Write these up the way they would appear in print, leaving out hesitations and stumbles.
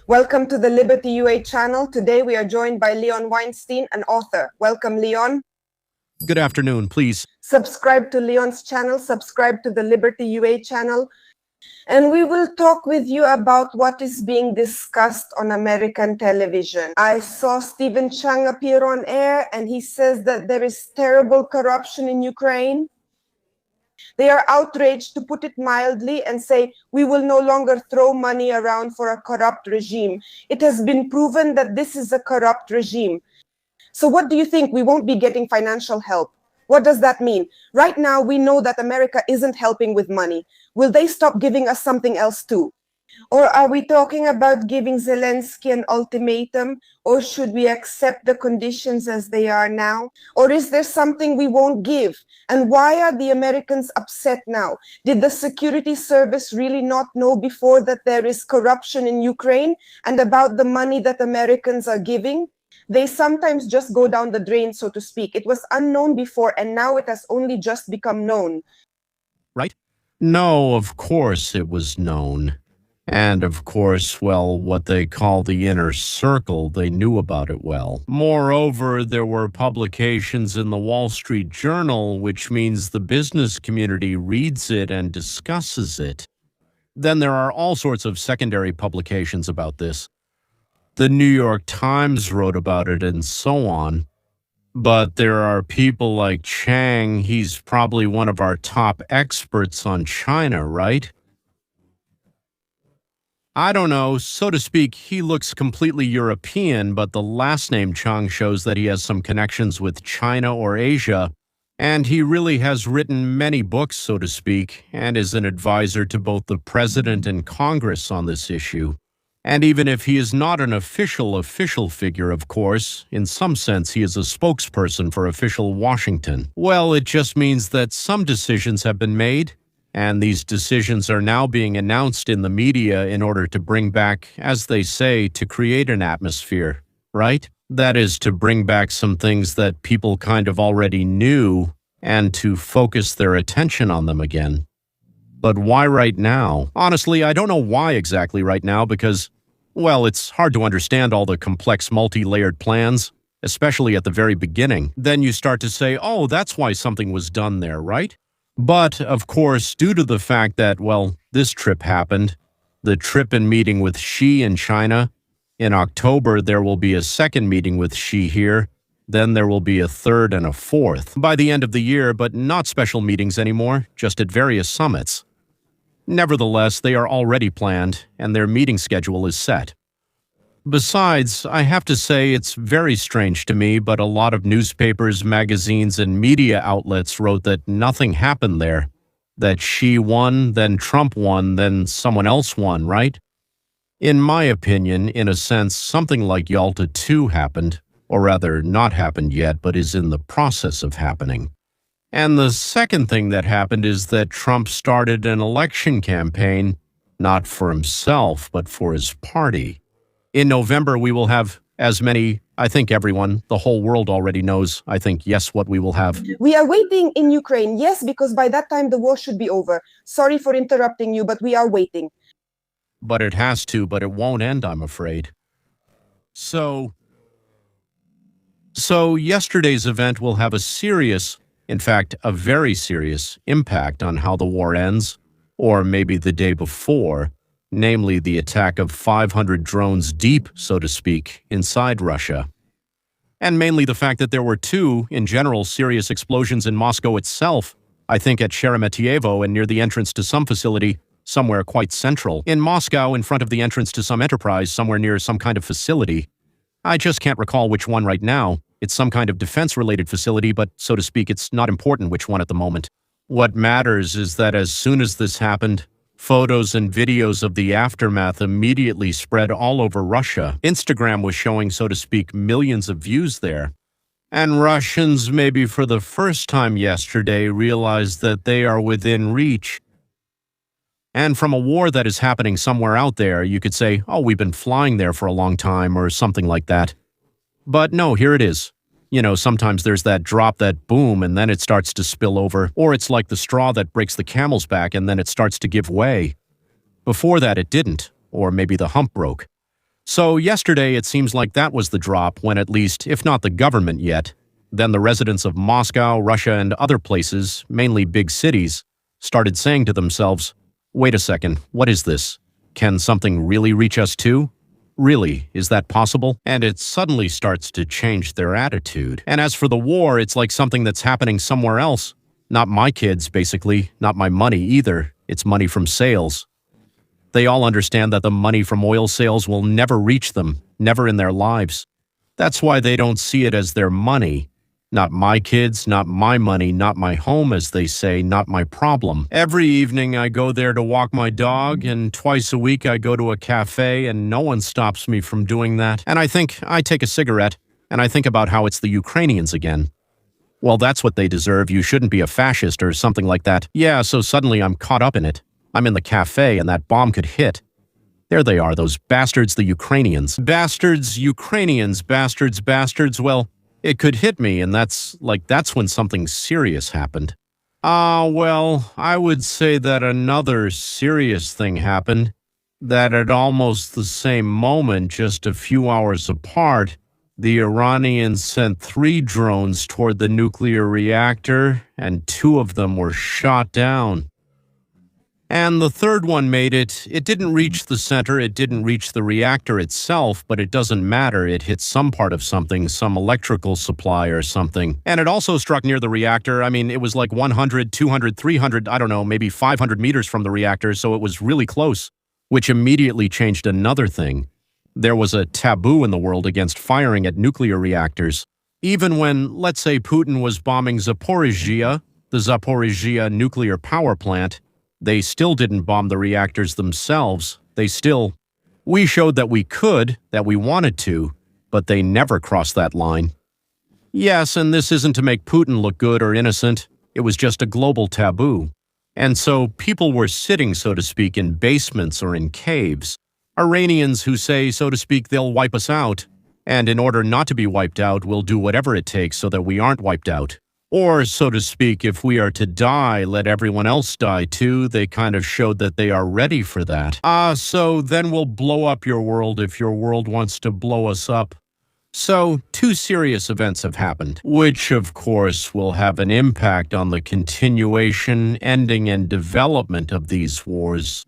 Welcome to the Liberty UA channel. Today we are joined by Leon Weinstein, an author. Welcome, Leon. Good afternoon, please. Subscribe to Leon's channel, subscribe to the Liberty UA channel, and we will talk with you about what is being discussed on American television. I saw Stephen Chang appear on air, and he says that there is terrible corruption in Ukraine. They are outraged, to put it mildly, and say, we will no longer throw money around for a corrupt regime. It has been proven that this is a corrupt regime. So what do you think? We won't be getting financial help. What does that mean? Right now, we know that America isn't helping with money. Will they stop giving us something else too? Or are we talking about giving Zelensky an ultimatum? Or should we accept the conditions as they are now? Or is there something we won't give? And why are the Americans upset now? Did the security service really not know before that there is corruption in Ukraine and about the money that Americans are giving? They sometimes just go down the drain, so to speak. It was unknown before, and now it has only just become known. Right? No, of course it was known. And of course, well, what they call the inner circle, they knew about it well. Moreover, there were publications in the Wall Street Journal, which means the business community reads it and discusses it. Then there are all sorts of secondary publications about this. The New York Times wrote about it and so on. But there are people like Chang. He's probably one of our top experts on China, right? I don't know, so to speak, he looks completely European, but the last name Chang shows that he has some connections with China or Asia, and he really has written many books, so to speak, and is an advisor to both the president and Congress on this issue. And even if he is not an official figure, of course, in some sense he is a spokesperson for official Washington. Well, it just means that some decisions have been made, and these decisions are now being announced in the media in order to bring back, as they say, to create an atmosphere, right? That is, to bring back some things that people kind of already knew and to focus their attention on them again. But why right now? Honestly, I don't know why exactly right now because, well, it's hard to understand all the complex multi-layered plans, especially at the very beginning. Then you start to say, oh, that's why something was done there, right? But, of course, due to the fact that, well, this trip happened, the trip and meeting with Xi in China, in October there will be a second meeting with Xi here, then there will be a third and a fourth by the end of the year, but not special meetings anymore, just at various summits. Nevertheless, they are already planned, and their meeting schedule is set. Besides, I have to say it's very strange to me, but a lot of newspapers, magazines, and media outlets wrote that nothing happened there. That Xi won, then Trump won, then someone else won, right? In my opinion, in a sense, something like Yalta II happened, or rather, not happened yet, but is in the process of happening. And the second thing that happened is that Trump started an election campaign, not for himself, but for his party. In November, we will have as many, I think everyone, the whole world already knows, I think, yes, what we will have. We are waiting in Ukraine, yes, because by that time the war should be over. Sorry for interrupting you, but we are waiting. But it has to, but it won't end, I'm afraid. So yesterday's event will have a serious, in fact, a very serious impact on how the war ends, or maybe the day before, namely the attack of 500 drones deep, so to speak, inside Russia. And mainly the fact that there were two, in general, serious explosions in Moscow itself, I think at Sheremetyevo and near the entrance to some facility, somewhere quite central. In Moscow, in front of the entrance to some enterprise, somewhere near some kind of facility. I just can't recall which one right now. It's some kind of defense-related facility, but, so to speak, it's not important which one at the moment. What matters is that as soon as this happened, photos and videos of the aftermath immediately spread all over Russia. Instagram was showing, so to speak, millions of views there. And Russians, maybe for the first time yesterday, realized that they are within reach. And from a war that is happening somewhere out there, you could say, oh, we've been flying there for a long time or something like that. But no, here it is. You know, sometimes there's that drop, that boom, and then it starts to spill over. Or it's like the straw that breaks the camel's back and then it starts to give way. Before that, it didn't. Or maybe the hump broke. So yesterday, it seems like that was the drop when at least, if not the government yet, then the residents of Moscow, Russia, and other places, mainly big cities, started saying to themselves, wait a second, what is this? Can something really reach us too? Really, is that possible? And it suddenly starts to change their attitude. And as for the war, it's like something that's happening somewhere else. Not my kids, basically, not my money either. It's money from sales. They all understand that the money from oil sales will never reach them, never in their lives. That's why they don't see it as their money. Not my kids, not my money, not my home, as they say, not my problem. Every evening I go there to walk my dog, and twice a week I go to a cafe, and no one stops me from doing that. And I take a cigarette, and I think about how it's the Ukrainians again. Well, that's what they deserve. You shouldn't be a fascist or something like that. Yeah, so suddenly I'm caught up in it. I'm in the cafe, and that bomb could hit. There they are, those bastards, the Ukrainians. Bastards, Ukrainians, bastards, bastards. Well, it could hit me, and that's when something serious happened. Well, I would say that another serious thing happened, that at almost the same moment, just a few hours apart, the Iranians sent 3 drones toward the nuclear reactor, and 2 of them were shot down. And the third one made it. It didn't reach the center, it didn't reach the reactor itself, but it doesn't matter. It hit some part of something, some electrical supply or something. And it also struck near the reactor. I mean, it was like 100, 200, 300, I don't know, maybe 500 meters from the reactor, so it was really close, which immediately changed another thing. There was a taboo in the world against firing at nuclear reactors. Even when, let's say, Putin was bombing Zaporizhzhia, the Zaporizhzhia nuclear power plant, they still didn't bomb the reactors themselves. We showed that we could, that we wanted to, but they never crossed that line. Yes, and this isn't to make Putin look good or innocent. It was just a global taboo. And so people were sitting, so to speak, in basements or in caves. Iranians who say, so to speak, they'll wipe us out. And in order not to be wiped out, we'll do whatever it takes so that we aren't wiped out. Or, so to speak, if we are to die, let everyone else die too. They kind of showed that they are ready for that. So then we'll blow up your world if your world wants to blow us up. So, 2 serious events have happened, which of course will have an impact on the continuation, ending, and development of these wars.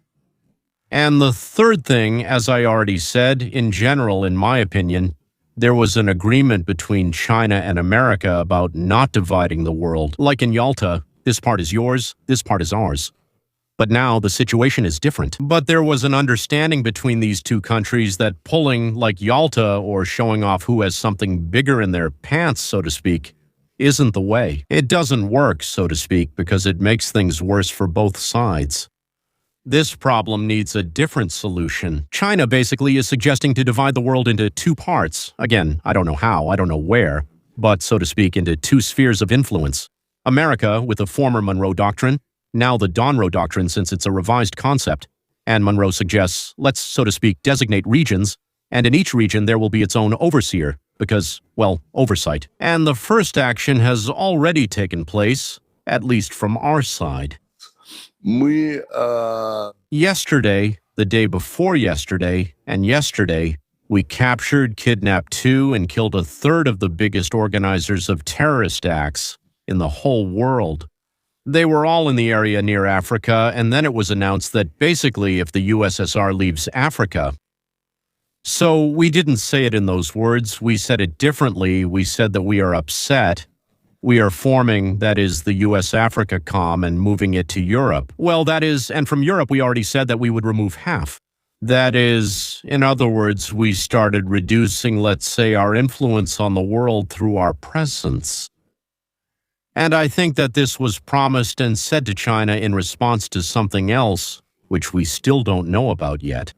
And the third thing, as I already said, in general, in my opinion, there was an agreement between China and America about not dividing the world. Like in Yalta, this part is yours, this part is ours. But now the situation is different. But there was an understanding between these 2 countries that pulling like Yalta or showing off who has something bigger in their pants, so to speak, isn't the way. It doesn't work, so to speak, because it makes things worse for both sides. This problem needs a different solution. China basically is suggesting to divide the world into 2 parts. Again, I don't know how, I don't know where, but so to speak, into 2 spheres of influence. America with the former Monroe Doctrine, now the Donroe Doctrine since it's a revised concept. And Monroe suggests, let's, so to speak, designate regions, and in each region there will be its own overseer, because, well, oversight. And the first action has already taken place, at least from our side. Yesterday, the day before yesterday, and yesterday, we captured, kidnapped 2, and killed a third of the biggest organizers of terrorist acts in the whole world. They were all in the area near Africa, and then it was announced that basically if the USSR leaves Africa. So we didn't say it in those words, we said it differently. We said that we are upset. We are forming, that is, the US-Africa COM and moving it to Europe. Well, that is, and from Europe we already said that we would remove half. That is, in other words, we started reducing, let's say, our influence on the world through our presence. And I think that this was promised and said to China in response to something else, which we still don't know about yet.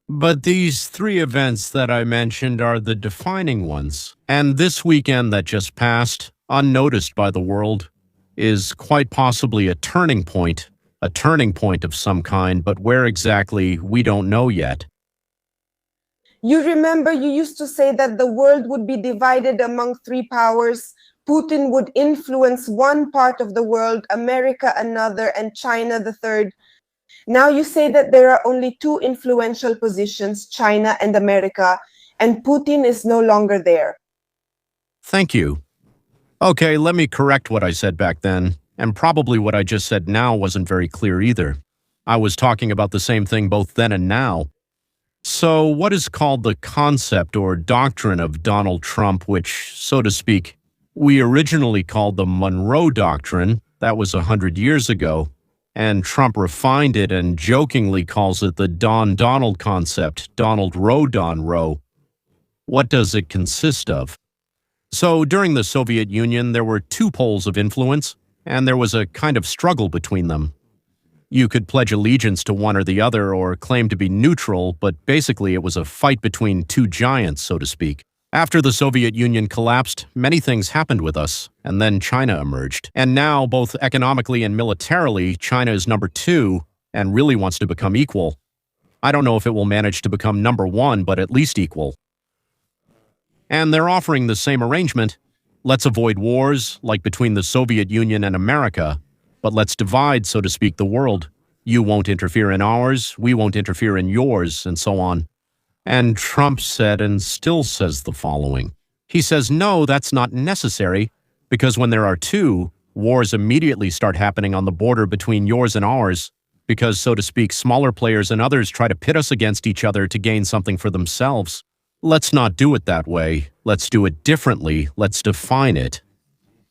But these 3 events that I mentioned are the defining ones. And this weekend that just passed, unnoticed by the world, is quite possibly a turning point of some kind, but where exactly, we don't know yet. You remember you used to say that the world would be divided among 3 powers. Putin would influence one part of the world, America another, and China the third. Now you say that there are only two influential positions, China and America, and Putin is no longer there. Thank you. Okay, let me correct what I said back then, and probably what I just said now wasn't very clear either. I was talking about the same thing both then and now. So, what is called the concept or doctrine of Donald Trump, which, so to speak, we originally called the Monroe Doctrine, that was 100 years ago, and Trump refined it and jokingly calls it the Don Donald concept, Donald Roe Don Roe. What does it consist of? So, during the Soviet Union, there were two poles of influence, and there was a kind of struggle between them. You could pledge allegiance to one or the other or claim to be neutral, but basically it was a fight between two giants, so to speak. After the Soviet Union collapsed, many things happened with us, and then China emerged. And now, both economically and militarily, China is number 2 and really wants to become equal. I don't know if it will manage to become number 1, but at least equal. And they're offering the same arrangement. Let's avoid wars, like between the Soviet Union and America, but let's divide, so to speak, the world. You won't interfere in ours, we won't interfere in yours, and so on. And Trump said and still says the following. He says, no, that's not necessary, because when there are two, wars immediately start happening on the border between yours and ours, because, so to speak, smaller players and others try to pit us against each other to gain something for themselves. Let's not do it that way. Let's do it differently. Let's define it.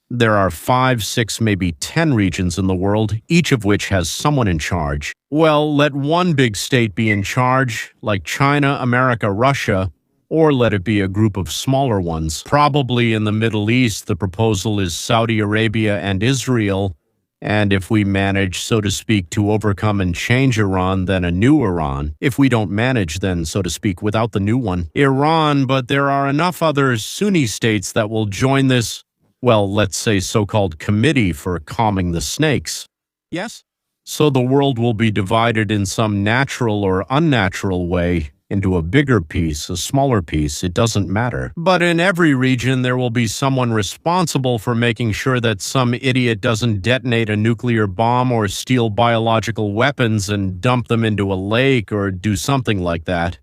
There are 5, 6, maybe 10 regions in the world, each of which has someone in charge. Well, let one big state be in charge, like China, America, Russia, or let it be a group of smaller ones. Probably in the Middle East, the proposal is Saudi Arabia and Israel, and if we manage, so to speak, to overcome and change Iran, then a new Iran. If we don't manage, then, so to speak, without the new one, Iran, but there are enough other Sunni states that will join this, well, let's say so-called committee for calming the snakes. Yes? So the world will be divided in some natural or unnatural way into a bigger piece, a smaller piece, it doesn't matter. But in every region, there will be someone responsible for making sure that some idiot doesn't detonate a nuclear bomb or steal biological weapons and dump them into a lake or do something like that.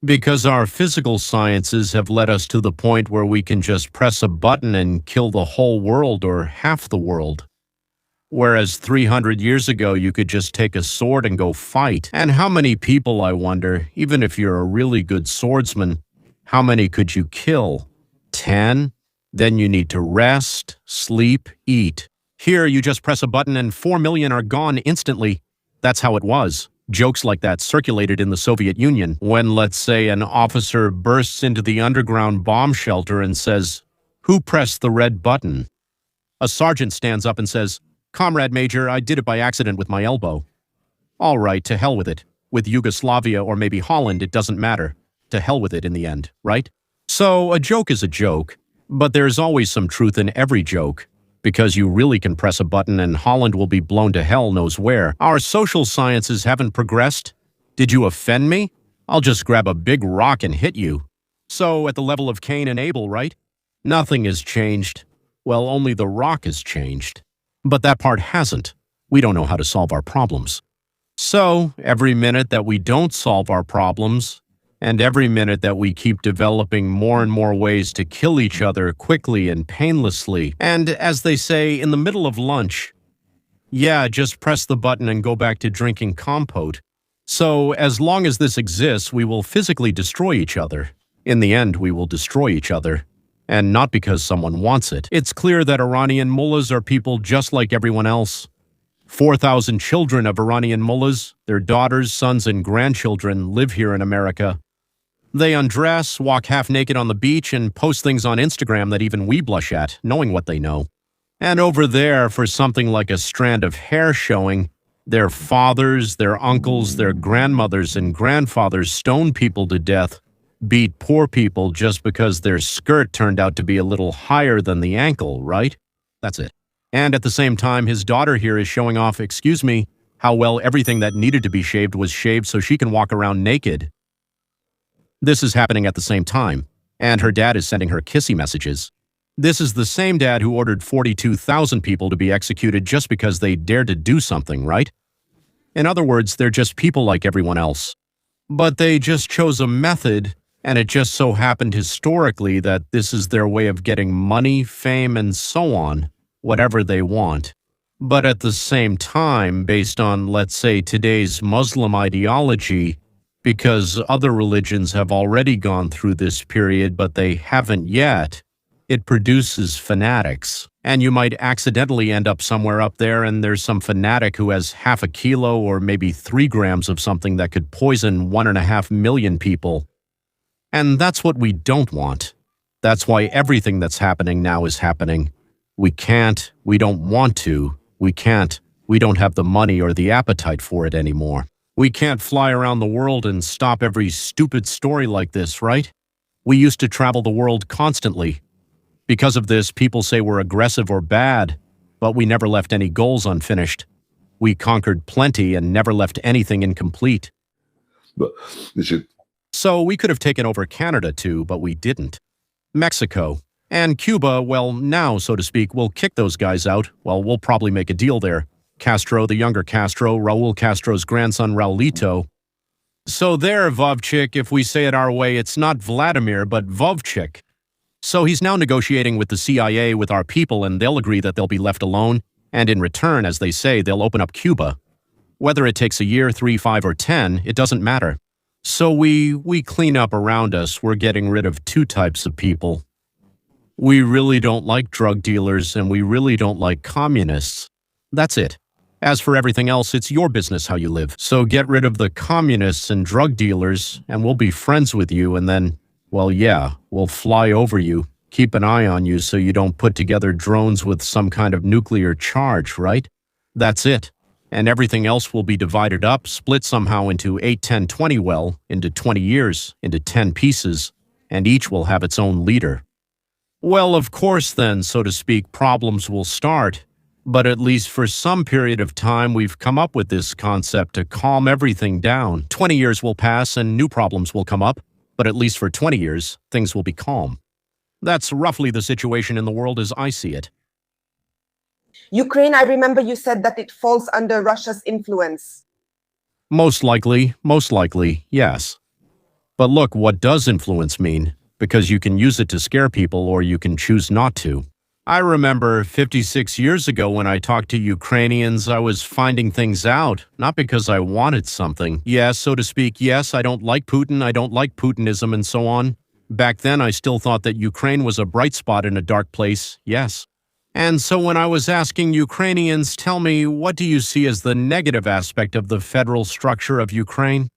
Because our physical sciences have led us to the point where we can just press a button and kill the whole world or half the world. Whereas 300 years ago, you could just take a sword and go fight. And how many people, I wonder, even if you're a really good swordsman, how many could you kill? 10? Then you need to rest, sleep, eat. Here, you just press a button and 4 million are gone instantly. That's how it was. Jokes like that circulated in the Soviet Union when, let's say, an officer bursts into the underground bomb shelter and says, "Who pressed the red button?" A sergeant stands up and says, "Comrade Major, I did it by accident with my elbow." All right, to hell with it. With Yugoslavia or maybe Holland, it doesn't matter. To hell with it in the end, right? So a joke is a joke, but there's always some truth in every joke, because you really can press a button and Holland will be blown to hell knows where. Our social sciences haven't progressed. Did you offend me? I'll just grab a big rock and hit you. So at the level of Cain and Abel, right? Nothing has changed. Well, only the rock has changed. But that part hasn't. We don't know how to solve our problems. So, every minute that we don't solve our problems, and every minute that we keep developing more and more ways to kill each other quickly and painlessly, and as they say, in the middle of lunch, yeah, just press the button and go back to drinking compote. So, as long as this exists, we will physically destroy each other. In the end, we will destroy each other. And not because someone wants it. It's clear that Iranian mullahs are people just like everyone else. 4,000 children of Iranian mullahs, their daughters, sons, and grandchildren live here in America. They undress, walk half naked on the beach, and post things on Instagram that even we blush at, knowing what they know. And over there, for something like a strand of hair showing, their fathers, their uncles, their grandmothers, and grandfathers stone people to death, beat poor people just because their skirt turned out to be a little higher than the ankle, right? That's it. And at the same time, his daughter here is showing off, excuse me, how well everything that needed to be shaved was shaved so she can walk around naked. This is happening at the same time, and her dad is sending her kissy messages. This is the same dad who ordered 42,000 people to be executed just because they dared to do something, right? In other words, they're just people like everyone else. But they just chose a method, and it just so happened historically that this is their way of getting money, fame, and so on, whatever they want. But at the same time, based on, let's say, today's Muslim ideology, because other religions have already gone through this period, but they haven't yet, it produces fanatics. And you might accidentally end up somewhere up there and there's some fanatic who has half a kilo or maybe 3 grams of something that could poison 1.5 million people. And that's what we don't want. That's why everything that's happening now is happening. We can't, we don't want to, we can't, we don't have the money or the appetite for it anymore. We can't fly around the world and stop every stupid story like this, right? We used to travel the world constantly. Because of this, people say we're aggressive or bad, but we never left any goals unfinished. We conquered plenty and never left anything incomplete. So we could have taken over Canada too, but we didn't. Mexico. And Cuba, well, now, so to speak, we'll kick those guys out. Well, we'll probably make a deal there. Castro, the younger Castro, Raul Castro's grandson, Raulito. So there, Vovchik, if we say it our way, it's not Vladimir, but Vovchik. So he's now negotiating with the CIA with our people, and they'll agree that they'll be left alone, and in return, as they say, they'll open up Cuba. Whether it takes a year, 3, 5, or 10, it doesn't matter. So we clean up around us. We're getting rid of 2 types of people. We really don't like drug dealers, and we really don't like communists. That's it. As for everything else, it's your business how you live. So get rid of the communists and drug dealers, and we'll be friends with you, and then, well, yeah, we'll fly over you, keep an eye on you so you don't put together drones with some kind of nuclear charge, right? That's it. And everything else will be divided up, split somehow into 8, 10, 20, well, into 20 years, into 10 pieces, and each will have its own leader. Well, of course then, so to speak, problems will start. But at least for some period of time, we've come up with this concept to calm everything down. 20 years will pass and new problems will come up, but at least for 20 years, things will be calm. That's roughly the situation in the world as I see it. Ukraine, I remember you said that it falls under Russia's influence. Most likely, yes. But look, what does influence mean? Because you can use it to scare people or you can choose not to. I remember 56 years ago when I talked to Ukrainians, I was finding things out, not because I wanted something. Yes, so to speak, yes, I don't like Putin, I don't like Putinism and so on. Back then, I still thought that Ukraine was a bright spot in a dark place, yes. And so when I was asking Ukrainians, tell me, what do you see as the negative aspect of the federal structure of Ukraine?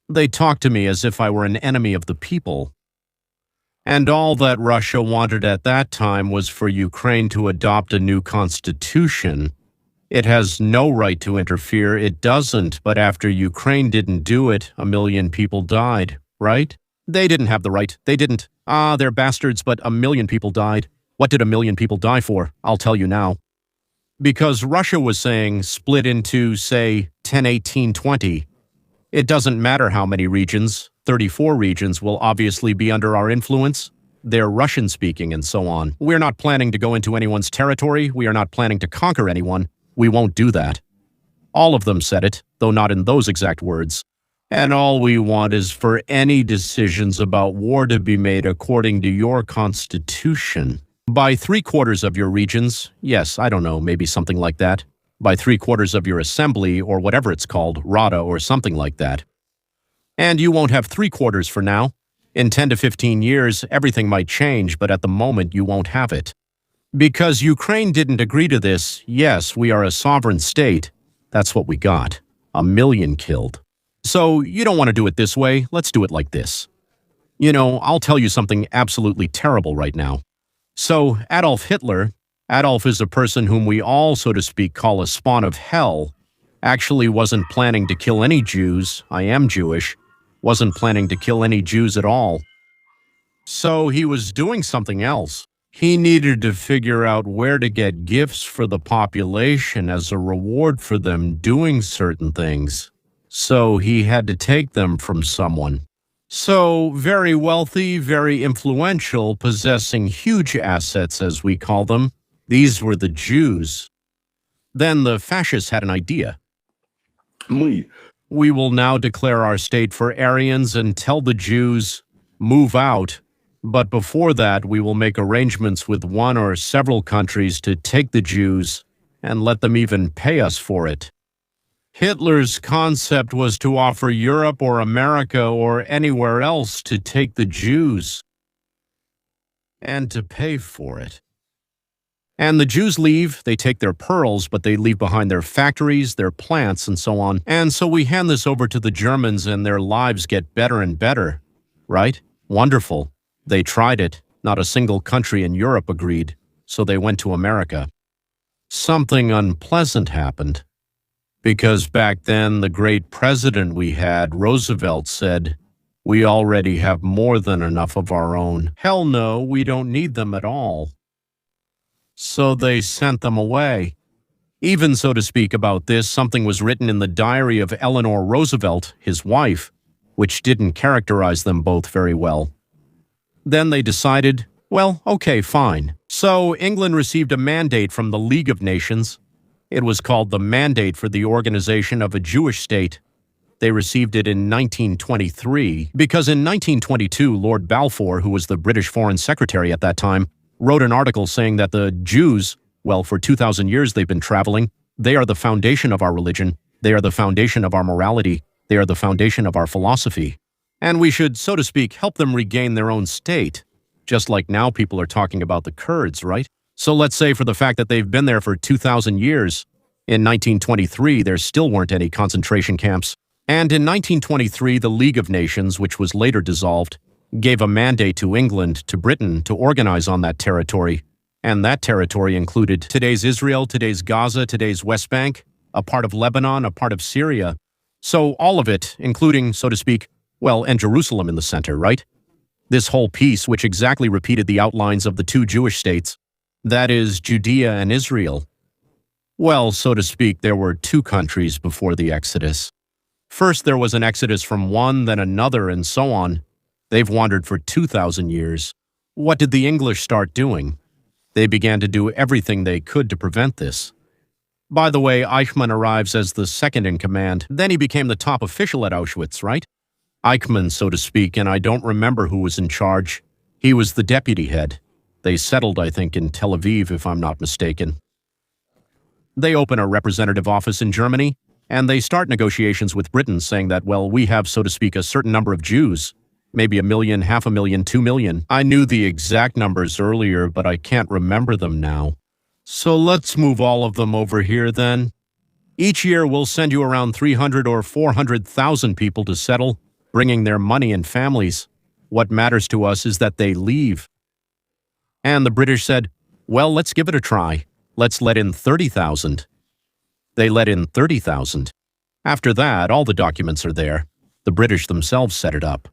They talked to me as if I were an enemy of the people. And all that Russia wanted at that time was for Ukraine to adopt a new constitution. It has no right to interfere, it doesn't, but after Ukraine didn't do it, 1 million people died, right? They didn't have the right, they didn't. They're bastards, but 1 million people died. What did 1 million people die for? I'll tell you now. Because Russia was saying split into, say, 10, 18, 20. It doesn't matter how many regions. 34 regions will obviously be under our influence. They're Russian-speaking and so on. We're not planning to go into anyone's territory. We are not planning to conquer anyone. We won't do that. All of them said it, though not in those exact words. And all we want is for any decisions about war to be made according to your constitution. By 3/4 of your regions, yes, I don't know, maybe something like that. By 3/4 of your assembly, or whatever it's called, Rada or something like that. And you won't have 3/4 for now. In 10 to 15 years, everything might change, but at the moment you won't have it. Because Ukraine didn't agree to this, yes, we are a sovereign state. That's what we got. 1 million killed. So you don't want to do it this way, let's do it like this. You know, I'll tell you something absolutely terrible right now. So Adolf Hitler, Adolf is a person whom we all, so to speak, call a spawn of hell, actually wasn't planning to kill any Jews. I am Jewish. Wasn't planning to kill any Jews at all. So he was doing something else. He needed to figure out where to get gifts for the population as a reward for them doing certain things. So he had to take them from someone. So very wealthy, very influential, possessing huge assets, as we call them. These were the Jews. Then the fascists had an idea. We will now declare our state for Aryans and tell the Jews, move out. But before that, we will make arrangements with one or several countries to take the Jews and let them even pay us for it. Hitler's concept was to offer Europe or America or anywhere else to take the Jews and to pay for it. And the Jews leave, they take their pearls, but they leave behind their factories, their plants, and so on. And so we hand this over to the Germans and their lives get better and better. Right? Wonderful. They tried it. Not a single country in Europe agreed, so they went to America. Something unpleasant happened. Because back then, the great president we had, Roosevelt, said, "We already have more than enough of our own. Hell no, we don't need them at all." So they sent them away. Even, so to speak, about this, something was written in the diary of Eleanor Roosevelt, his wife, which didn't characterize them both very well. Then they decided, well, okay, fine. So England received a mandate from the League of Nations. It was called the Mandate for the Organization of a Jewish State. They received it in 1923, because in 1922, Lord Balfour, who was the British Foreign Secretary at that time, wrote an article saying that the Jews, well, for 2,000 years they've been traveling, they are the foundation of our religion, they are the foundation of our morality, they are the foundation of our philosophy. And we should, so to speak, help them regain their own state, just like now people are talking about the Kurds, right? So let's say for the fact that they've been there for 2,000 years, in 1923 there still weren't any concentration camps. And in 1923 the League of Nations, which was later dissolved, gave a mandate to England, to Britain, to organize on that territory. And that territory included today's Israel, today's Gaza, today's West Bank, a part of Lebanon, a part of Syria. So all of it, including, so to speak, well, and Jerusalem in the center, right? This whole piece, which exactly repeated the outlines of the two Jewish states, that is, Judea and Israel. Well, so to speak, there were two countries before the Exodus. First, there was an exodus from one, then another, and so on. They've wandered for 2,000 years. What did the English start doing? They began to do everything they could to prevent this. By the way, Eichmann arrives as the second in command. Then he became the top official at Auschwitz, right? Eichmann, so to speak, and I don't remember who was in charge. He was the deputy head. They settled, I think, in Tel Aviv, if I'm not mistaken. They open a representative office in Germany, and they start negotiations with Britain saying that, well, we have, so to speak, a certain number of Jews. Maybe 1 million, 500,000, 2 million. I knew the exact numbers earlier, but I can't remember them now. So let's move all of them over here then. Each year we'll send you around 300 or 400,000 people to settle, bringing their money and families. What matters to us is that they leave. And the British said, well, let's give it a try. Let's let in 30,000. They let in 30,000. After that, all the documents are there. The British themselves set it up.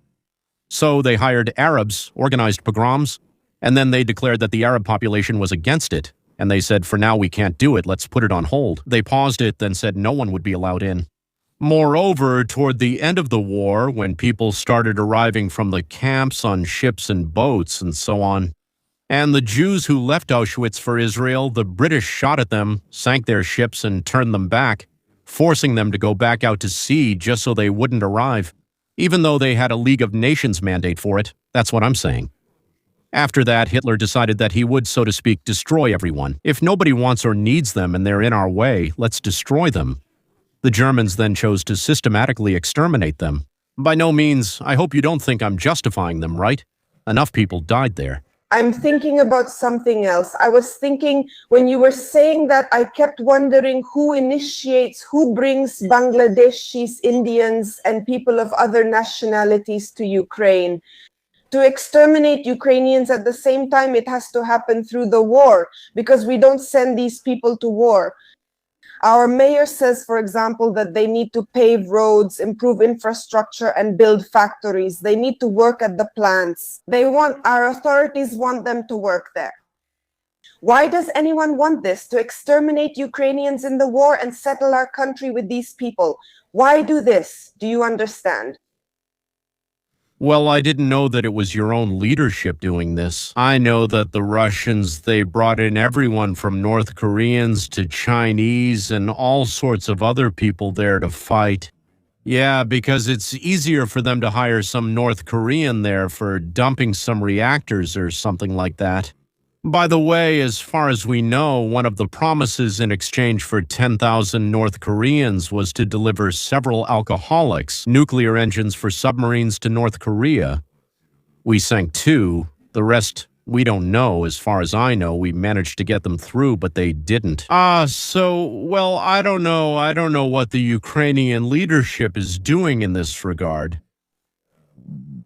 So they hired Arabs, organized pogroms, and then they declared that the Arab population was against it. And they said, for now we can't do it, let's put it on hold. They paused it, then said no one would be allowed in. Moreover, toward the end of the war, when people started arriving from the camps on ships and boats and so on, and the Jews who left Auschwitz for Israel, the British shot at them, sank their ships and turned them back, forcing them to go back out to sea just so they wouldn't arrive, even though they had a League of Nations mandate for it. That's what I'm saying. After that, Hitler decided that he would, so to speak, destroy everyone. If nobody wants or needs them and they're in our way, let's destroy them. The Germans then chose to systematically exterminate them. By no means, I hope you don't think I'm justifying them, right? Enough people died there. I'm thinking about something else. I was thinking when you were saying that, I kept wondering who initiates, who brings Bangladeshis, Indians, and people of other nationalities to Ukraine. To exterminate Ukrainians at the same time, it has to happen through the war, because we don't send these people to war. Our mayor says, for example, that they need to pave roads, improve infrastructure, and build factories. They need to work at the plants. Our authorities want them to work there. Why does anyone want this? To exterminate Ukrainians in the war and settle our country with these people? Why do this? Do you understand? Well, I didn't know that it was your own leadership doing this. I know that the Russians, they brought in everyone from North Koreans to Chinese and all sorts of other people there to fight. Yeah, because it's easier for them to hire some North Korean there for dumping some reactors or something like that. By the way, as far as we know, one of the promises in exchange for 10,000 North Koreans was to deliver several alcoholics, nuclear engines for submarines to North Korea. We sank two. The rest, we don't know. As far as I know, we managed to get them through, but they didn't. Well, I don't know. I don't know what the Ukrainian leadership is doing in this regard.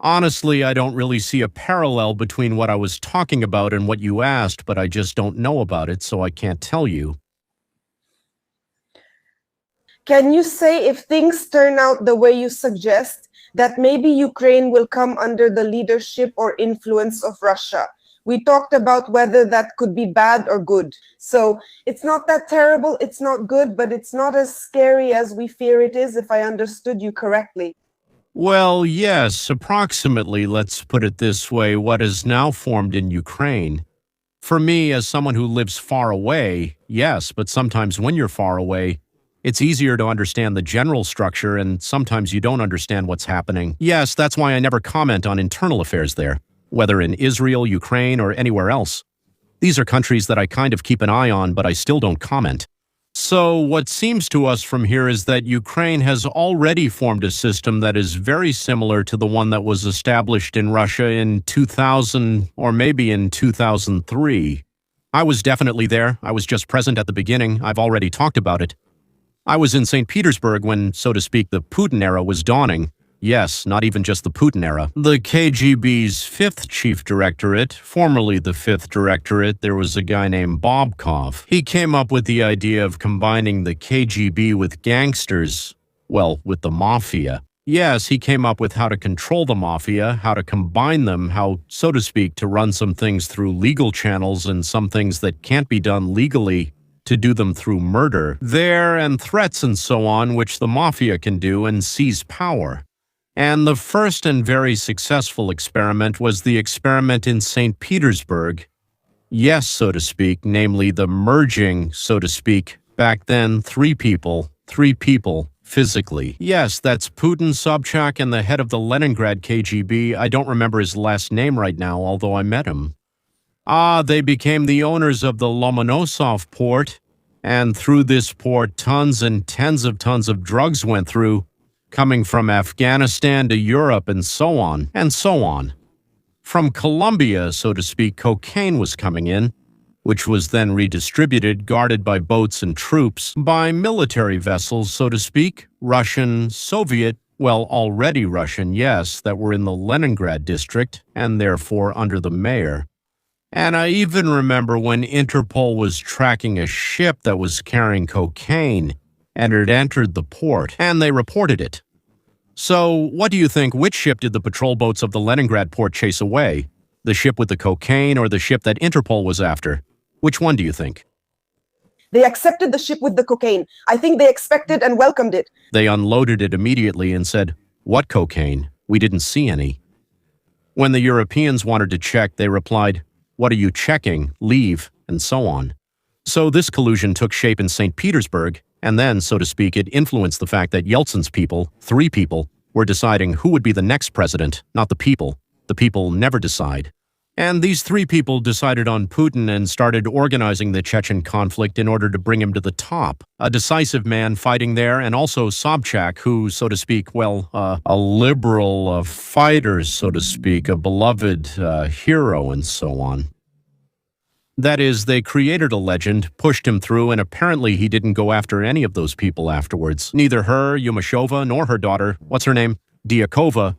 Honestly, I don't really see a parallel between what I was talking about and what you asked, but I just don't know about it, so I can't tell you. Can you say if things turn out the way you suggest, that maybe Ukraine will come under the leadership or influence of Russia? We talked about whether that could be bad or good. So it's not that terrible, it's not good, but it's not as scary as we fear it is, if I understood you correctly. Well, yes, approximately, let's put it this way, what is now formed in Ukraine. For me, as someone who lives far away, yes, but sometimes when you're far away, it's easier to understand the general structure, and sometimes you don't understand what's happening. Yes, that's why I never comment on internal affairs there, whether in Israel, Ukraine, or anywhere else. These are countries that I kind of keep an eye on, but I still don't comment. So what seems to us from here is that Ukraine has already formed a system that is very similar to the one that was established in Russia in 2000 or maybe in 2003. I was definitely there. I was just present at the beginning. I've already talked about it. I was in St. Petersburg when, so to speak, the Putin era was dawning. Yes, not even just the Putin era. The KGB's 5th Chief Directorate, formerly the 5th Directorate, there was a guy named Carve. He came up with the idea of combining the KGB with gangsters, well, with the mafia. Yes, he came up with how to control the mafia, how to combine them, how, so to speak, to run some things through legal channels and some things that can't be done legally, to do them through murder, there and threats and so on, which the mafia can do and seize power. And the first and very successful experiment was the experiment in St. Petersburg. Yes, so to speak, namely the merging, so to speak, back then three people, physically. Yes, that's Putin, Sobchak, and the head of the Leningrad KGB. I don't remember his last name right now, although I met him. They became the owners of the Lomonosov port, and through this port tons and tens of tons of drugs went through, coming from Afghanistan to Europe and so on, and so on. From Colombia, so to speak, cocaine was coming in, which was then redistributed, guarded by boats and troops, by military vessels, so to speak, Russian, Soviet, well, already Russian, yes, that were in the Leningrad district, and therefore under the mayor. And I even remember when Interpol was tracking a ship that was carrying cocaine, and it entered the port, and they reported it. So, what do you think, which ship did the patrol boats of the Leningrad port chase away? The ship with the cocaine or the ship that Interpol was after? Which one do you think? They accepted the ship with the cocaine. I think they expected and welcomed it. They unloaded it immediately and said, "What cocaine? We didn't see any." When the Europeans wanted to check, they replied, "What are you checking? Leave," and so on. So this collusion took shape in St. Petersburg, and then, so to speak, it influenced the fact that Yeltsin's people, 3 people, were deciding who would be the next president, not the people. The people never decide. And these 3 people decided on Putin and started organizing the Chechen conflict in order to bring him to the top. A decisive man fighting there, and also Sobchak, who, so to speak, well, a liberal fighter, so to speak, a beloved hero, and so on. That is, they created a legend, pushed him through, and apparently he didn't go after any of those people afterwards. Neither her, Yumashova, nor her daughter, what's her name? Diakova,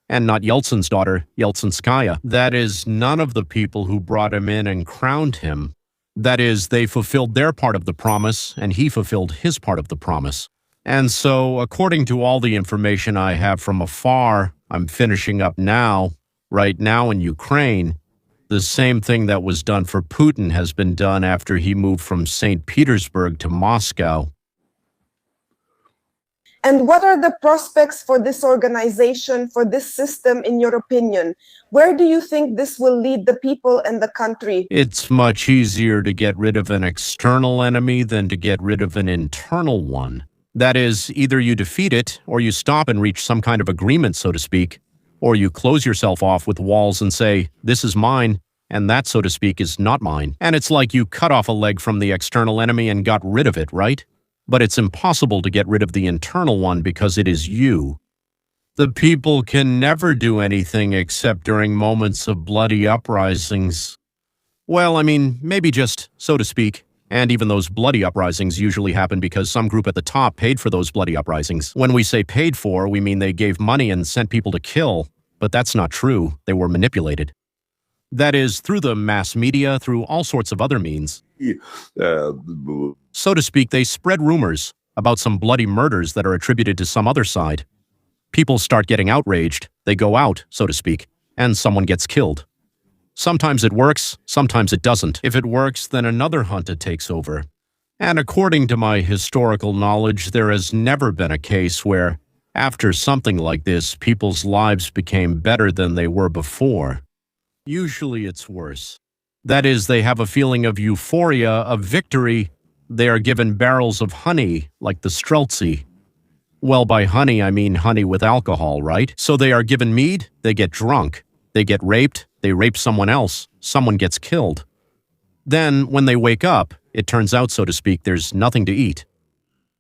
and not Yeltsin's daughter, Yeltsinskaya. That is, none of the people who brought him in and crowned him. That is, they fulfilled their part of the promise, and he fulfilled his part of the promise. And so, according to all the information I have from afar, I'm finishing up now, right now in Ukraine, the same thing that was done for Putin has been done after he moved from St. Petersburg to Moscow. And what are the prospects for this organization, for this system, in your opinion? Where do you think this will lead the people and the country? It's much easier to get rid of an external enemy than to get rid of an internal one. That is, either you defeat it, or you stop and reach some kind of agreement, so to speak, or you close yourself off with walls and say, this is mine, and that, so to speak, is not mine. And it's like you cut off a leg from the external enemy and got rid of it, right? But it's impossible to get rid of the internal one because it is you. The people can never do anything except during moments of bloody uprisings. Well, I mean, maybe just, so to speak. And even those bloody uprisings usually happen because some group at the top paid for those bloody uprisings. When we say paid for, we mean they gave money and sent people to kill. But that's not true. They were manipulated. That is, through the mass media, through all sorts of other means. So to speak, they spread rumors about some bloody murders that are attributed to some other side. People start getting outraged, they go out, so to speak, and someone gets killed. Sometimes it works, sometimes it doesn't. If it works, then another junta takes over. And according to my historical knowledge, there has never been a case where, after something like this, people's lives became better than they were before. Usually it's worse. That is, they have a feeling of euphoria, of victory. They are given barrels of honey, like the Streltsy. Well, by honey, I mean honey with alcohol, right? So they are given mead, they get drunk. They get raped, they rape someone else, someone gets killed. Then, when they wake up, it turns out, so to speak, there's nothing to eat.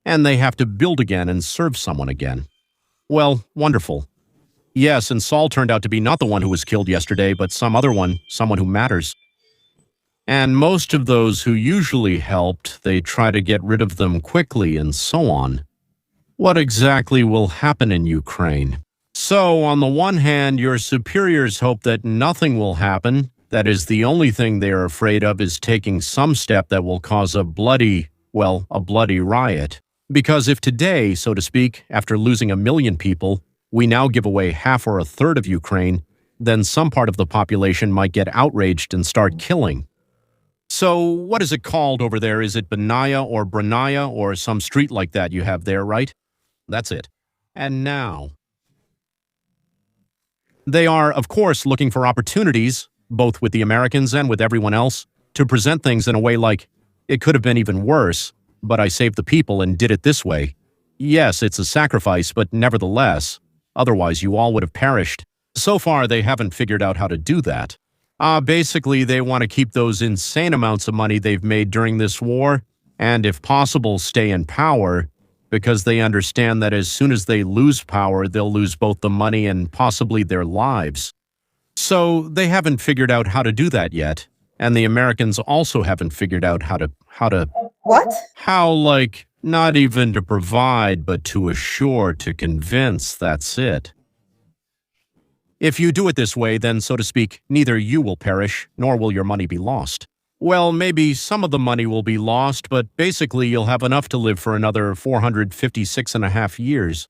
And they have to build again and serve someone again. Well, wonderful. Yes, and Saul turned out to be not the one who was killed yesterday, but some other one, someone who matters. And most of those who usually helped, they try to get rid of them quickly and so on. What exactly will happen in Ukraine? So, on the one hand, your superiors hope that nothing will happen. That is, the only thing they are afraid of is taking some step that will cause a bloody riot. Because if today, so to speak, after losing 1 million people, we now give away half or a third of Ukraine, then some part of the population might get outraged and start killing. So, what is it called over there? Is it Benaya or Branaya or some street like that you have there, right? That's it. And now, they are, of course, looking for opportunities, both with the Americans and with everyone else, to present things in a way like, it could have been even worse, but I saved the people and did it this way. Yes, it's a sacrifice, but nevertheless, otherwise you all would have perished. So far, they haven't figured out how to do that. Basically, they want to keep those insane amounts of money they've made during this war, and if possible, stay in power, because they understand that as soon as they lose power, they'll lose both the money and possibly their lives. So they haven't figured out how to do that yet, and the Americans also haven't figured out how to What? not even to provide, but to assure, to convince, that's it. If you do it this way, then, so to speak, neither you will perish, nor will your money be lost. Well, maybe some of the money will be lost, but basically you'll have enough to live for another 456.5 years.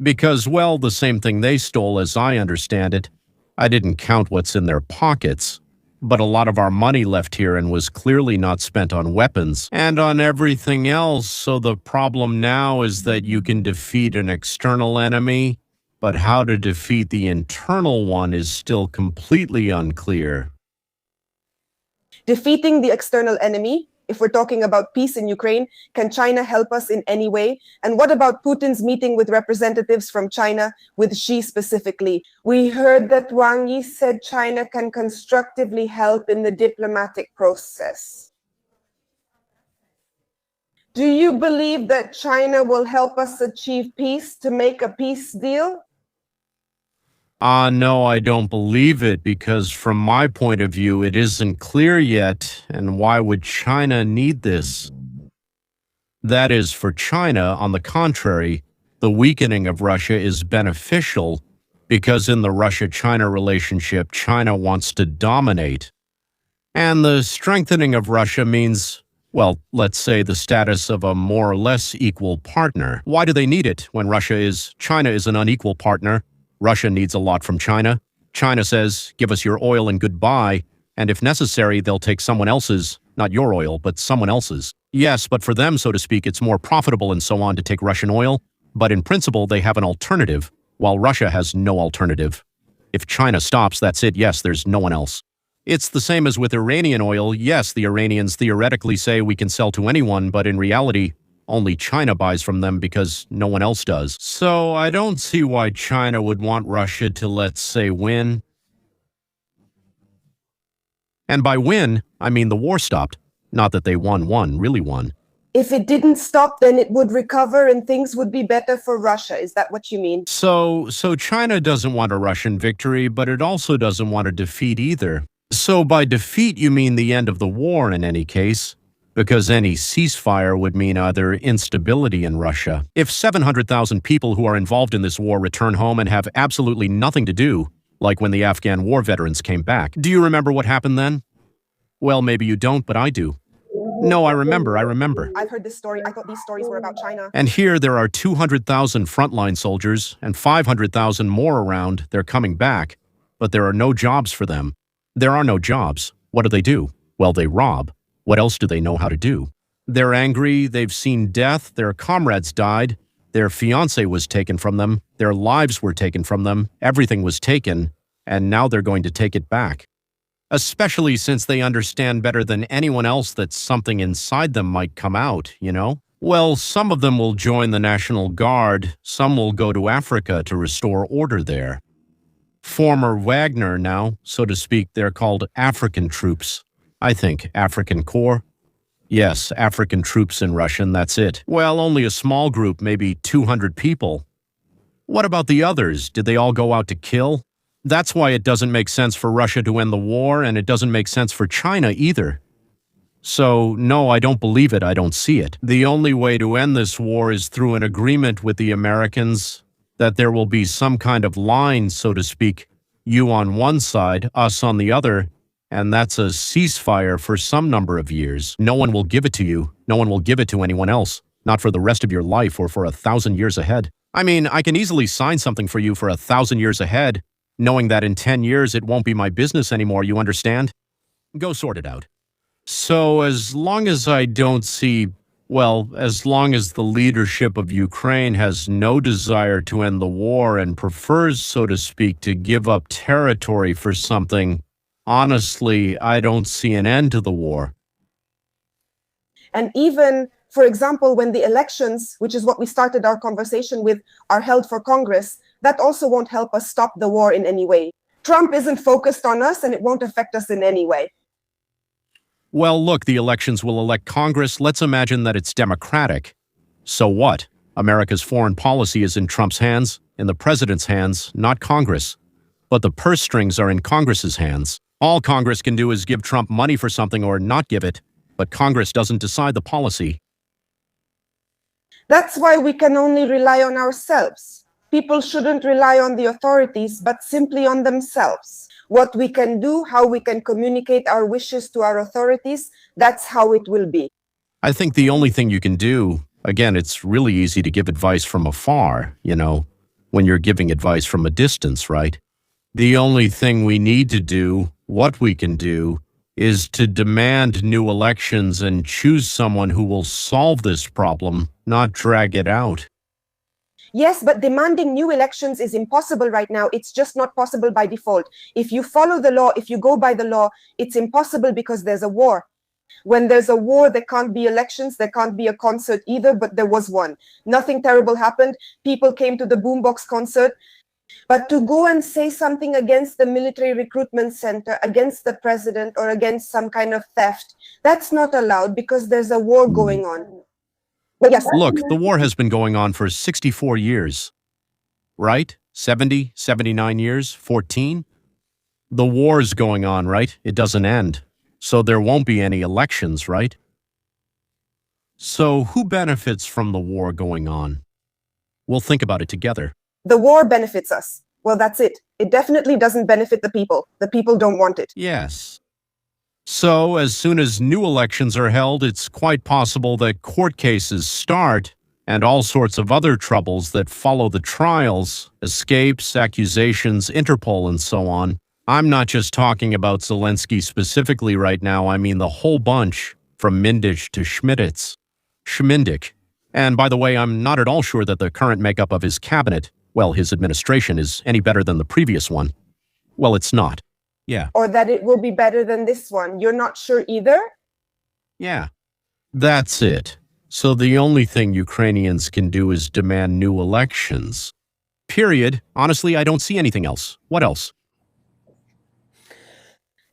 Because, well, the same thing they stole, as I understand it. I didn't count what's in their pockets, but a lot of our money left here and was clearly not spent on weapons and on everything else, so the problem now is that you can defeat an external enemy, but how to defeat the internal one is still completely unclear. Defeating the external enemy, if we're talking about peace in Ukraine, can China help us in any way? And what about Putin's meeting with representatives from China, with Xi specifically? We heard that Wang Yi said China can constructively help in the diplomatic process. Do you believe that China will help us achieve peace, to make a peace deal? No, I don't believe it, because from my point of view, it isn't clear yet, and why would China need this? That is, for China, on the contrary, the weakening of Russia is beneficial, because in the Russia-China relationship, China wants to dominate. And the strengthening of Russia means, well, let's say the status of a more or less equal partner. Why do they need it when China is an unequal partner? Russia needs a lot from China. China says, give us your oil and goodbye, and if necessary, they'll take someone else's, not your oil, but someone else's. Yes, but for them, so to speak, it's more profitable and so on to take Russian oil. But in principle, they have an alternative, while Russia has no alternative. If China stops, that's it. Yes, there's no one else. It's the same as with Iranian oil. Yes, the Iranians theoretically say we can sell to anyone, but in reality, only China buys from them because no one else does. So I don't see why China would want Russia to, let's say, win. And by win, I mean the war stopped. Not that they really won. If it didn't stop, then it would recover and things would be better for Russia. Is that what you mean? So China doesn't want a Russian victory, but it also doesn't want a defeat either. So by defeat, you mean the end of the war in any case, because any ceasefire would mean either instability in Russia. If 700,000 people who are involved in this war return home and have absolutely nothing to do, like when the Afghan war veterans came back, do you remember what happened then? Well, maybe you don't, but I do. No, I remember. I've heard this story. I thought these stories were about China. And here there are 200,000 frontline soldiers and 500,000 more around. They're coming back, but there are no jobs for them. There are no jobs. What do? Well, they rob. What else do they know how to do? They're angry. They've seen death. Their comrades died. Their fiancé was taken from them. Their lives were taken from them. Everything was taken. And now they're going to take it back. Especially since they understand better than anyone else that something inside them might come out, you know? Well, some of them will join the National Guard, some will go to Africa to restore order there. Former Wagner now, so to speak, they're called African troops. I think African Corps. Yes, African troops in Russian, that's it. Well, only a small group, maybe 200 people. What about the others? Did they all go out to kill? That's why it doesn't make sense for Russia to end the war, and it doesn't make sense for China either. So, no, I don't believe it. I don't see it. The only way to end this war is through an agreement with the Americans that there will be some kind of line, so to speak, you on one side, us on the other, and that's a ceasefire for some number of years. No one will give it to you. No one will give it to anyone else, not for the rest of your life or for 1,000 years ahead. I mean, I can easily sign something for you for 1,000 years ahead, knowing that in 10 years it won't be my business anymore, you understand? Go sort it out. So as long as I don't see, well, as long as the leadership of Ukraine has no desire to end the war and prefers, so to speak, to give up territory for something, honestly, I don't see an end to the war. And even, for example, when the elections, which is what we started our conversation with, are held for Congress, that also won't help us stop the war in any way. Trump isn't focused on us and it won't affect us in any way. Well, look, the elections will elect Congress. Let's imagine that it's democratic. So what? America's foreign policy is in Trump's hands, in the president's hands, not Congress. But the purse strings are in Congress's hands. All Congress can do is give Trump money for something or not give it, but Congress doesn't decide the policy. That's why we can only rely on ourselves. People shouldn't rely on the authorities, but simply on themselves. What we can do, how we can communicate our wishes to our authorities, that's how it will be. I think the only thing you can do, again, it's really easy to give advice from afar, you know, when you're giving advice from a distance, right? The only thing we need to do, what we can do, is to demand new elections and choose someone who will solve this problem, not drag it out. Yes, but demanding new elections is impossible right now. It's just not possible by default. If you follow the law, if you go by the law, it's impossible because there's a war. When there's a war, there can't be elections, there can't be a concert either, but there was one. Nothing terrible happened. People came to the Boombox concert. But to go and say something against the military recruitment center, against the president, or against some kind of theft, that's not allowed because there's a war going on. But yes. Look, the war has been going on for 64 years, right? 70, 79 years, 14? The war's going on, right? It doesn't end. So there won't be any elections, right? So who benefits from the war going on? We'll think about it together. The war benefits us. Well, that's it. It definitely doesn't benefit the people. The people don't want it. Yes. So as soon as new elections are held, it's quite possible that court cases start and all sorts of other troubles that follow the trials, escapes, accusations, Interpol, and so on. I'm not just talking about Zelensky specifically right now. I mean the whole bunch, from Mindich to Schmindik. And by the way, I'm not at all sure that the current makeup of his cabinet, well, his administration, is any better than the previous one. Well, it's not. Yeah. Or that it will be better than this one. You're not sure either? Yeah. That's it. So the only thing Ukrainians can do is demand new elections. Period. Honestly, I don't see anything else. What else?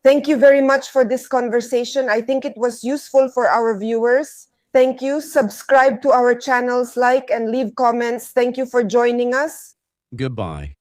Thank you very much for this conversation. I think it was useful for our viewers. Thank you. Subscribe to our channels, like and leave comments. Thank you for joining us. Goodbye.